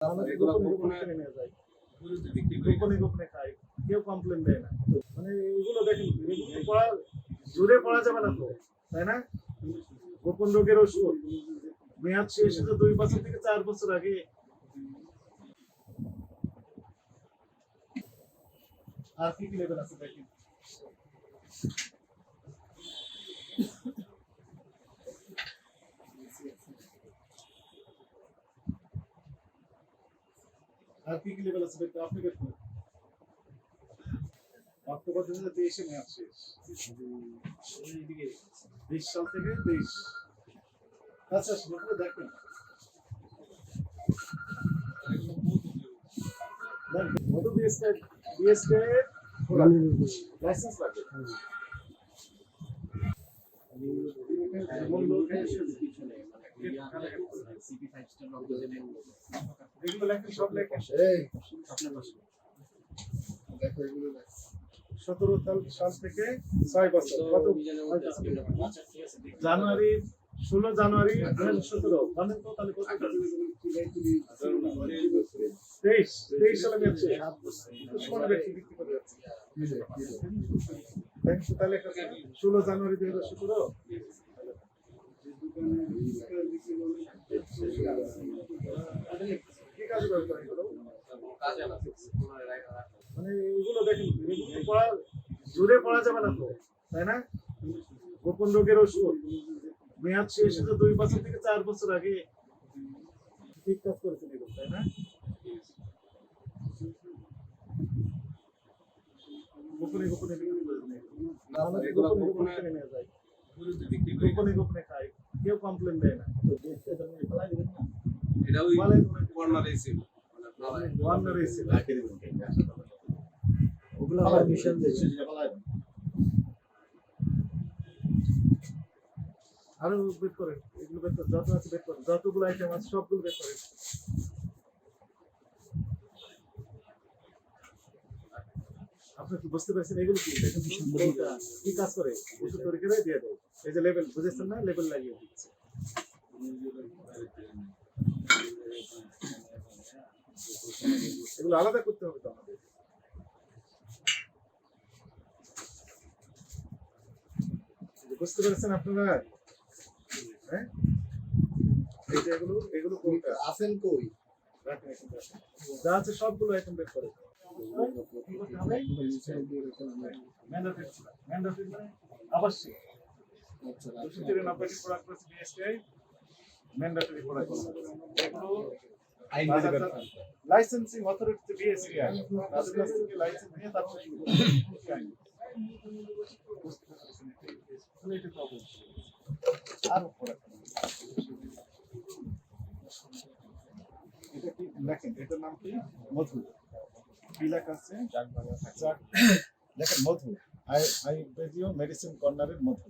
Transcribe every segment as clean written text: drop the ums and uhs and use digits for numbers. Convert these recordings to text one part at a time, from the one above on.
আমাদের গোপনে নিয়ে যায়, গোপনে গোপনে খায়, কেউ কমপ্লেন দেয় না। মানে এগুলো দেখেন, এগুলো পড়া জোরে পড়া যাবে না তো, তাই না? গোপন রোগের ওষুধ মেয়াদ শেষ হতে 2 বছর থেকে 4 বছর আগে। আর কি কি লেভেল আছে দেখেন। আর কি কি লেভেল আছে দেখতে আপনি দেখুন। অক্টোবর 2023 মেয়াদ শেষ, 20 সাল থেকে 23। আচ্ছা সেগুলো দেখেন, মধু বিএসকে লাইসেন্স লাগে। এগুলো লেখেন, সব লেখেন। 17 সাল থেকে 6 বছর, কত জানুয়ারি 16 জানুয়ারি 2017 জানেন তো? তাহলে কত 23 সালে মেয়াদ শেষ, 7 বছর ব্যক্তি বিক্রি করে যাচ্ছে। দেখছো তাহলে 16 জানুয়ারি 2017। কি কাজ করতে হয় এগুলো? মানে এগুলো দেখেন, এগুলো পড়া জোরে পড়া যাবে না তো, তাই না? গোপন রোগের ওষুধ মেয়াদ শেষ হতে 2 বছর থেকে 4 বছর আগে। ঠিক কাজ করেছেন এগুলো, তাই না? গোপনে গোপনে বিক্রি করে দেন, গোপনে নিয়ে যায়, গোপনে গোপনে খায়, কেউ কমপ্লেন দেয় না। এটা ওই কর্নারে ছিল, ওয়ার্নারে ছিল। ওগুলো আবার মিশন দিয়েছে। আরো বের করেন, এগুলো বের করেন, যত আছে বের করেন, যতগুলো আইটেম আছে সবগুলো বের করেন। আপনি কি বুঝতে পারছেন এগুলো কি? কোনটা কি কাজ করে? ওষুধ তৈরি করে দিয়ে দেয়। এই যে লেবেল বুঝেছেন না, লেবেল লাগিয়ে দিচ্ছে। এগুলো আলাদা করতে হবে তো আমাদের। বুঝতে পেরেছেন আপনারা? হ্যাঁ, এই যে এগুলো এগুলো কোনটা আছেন কই? রাখেন, এখানে রাখেন। যা আছে সবগুলো আইটেম বের করে অবশ্যই আচ্ছা, 293 প্রোডাক্ট আছে বিএসটিআই ম্যান্ডেটরি প্রোডাক্ট। এগুলো লাইসেন্সিং অথরিটি বিএসটিআই তাদের কাছ থেকে লাইসেন্স নিয়ে তারপর এটা তো অবশ্যই আর প্রোডাক্ট। এটা কি দেখেন, এটার নাম কি? মধু। কি লেখা আছে? দেখেন মধু, আয়ুর্বেদীয় মেডিসিন কর্নারের মধু,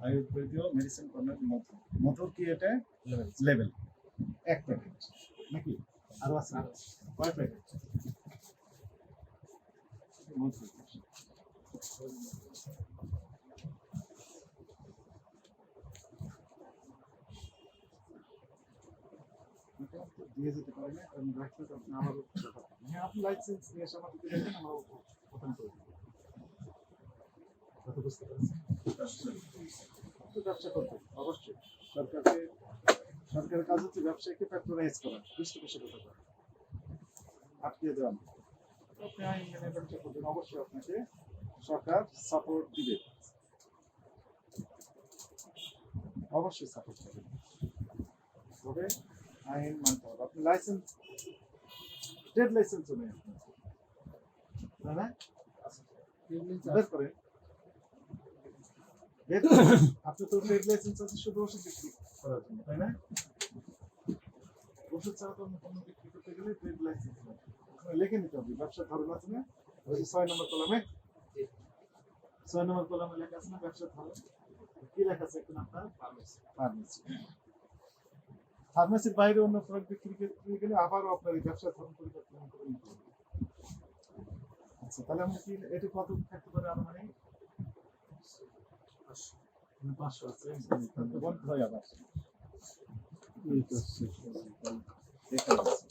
আয়ুর্বেদীয় মেডিসিন কর্নারের মধু। মধুর কি এটা লেভেল? 1 প্যাকেট নাকি আরো আছে? কয় প্যাকেট মধু? দিয়ে যেতে পারে না, কারণ লাইসেন্স আপনি আমারও হ্যাঁ, আপনি লাইসেন্স নিয়ে এসে আমাকে দেখেন, আমরা ওপেন করে দিই। কথা বুঝতে পারছেন? ব্যবসা করতে অবশ্যই সরকারের কাজ হচ্ছে ব্যবসায়ীকে প্যাট্রোনাইজ করা, পৃষ্ঠপোষকতা করা, আটকে দেওয়া। আপনি আইন মেনে ব্যবসা করবেন, অবশ্যই আপনাকে সরকার সাপোর্ট দিবে, অবশ্যই সাপোর্ট করবে। তবে আইন মানতে হবে। আপনি লাইসেন্স, ট্রেড লাইসেন্সও নেই আপনার, তাই না? বের করেন, আপনি তো ট্রেড লাইসেন্স আছে শুধু ওষুধ বিক্রি করার জন্য, তাই না? ওষুধ ছাড়া তো অন্য পণ্য বিক্রি করতে গেলে ট্রেড লাইসেন্স ওখানে লিখে নিতে হবে। ব্যবসার ধরন আছে না, ওই যে 6 নম্বর কলামে, 6 নম্বর কলামে লেখা আছে না ব্যবসার ধরন। কি লেখা আছে এখন আপনার? ফার্মেসি। ফার্মেসির বাইরে অন্য প্রোডাক্ট বিক্রি করতে গেলে আবারও আপনার এই ব্যবসার ধরন পরিবর্তন করে নিতে হবে। আচ্ছা, তাহলে আমরা কি এটা কত থাকতে পারে? আমরা মানে 500 আছে, বন্ধ হয় আবার। এখানে আছে।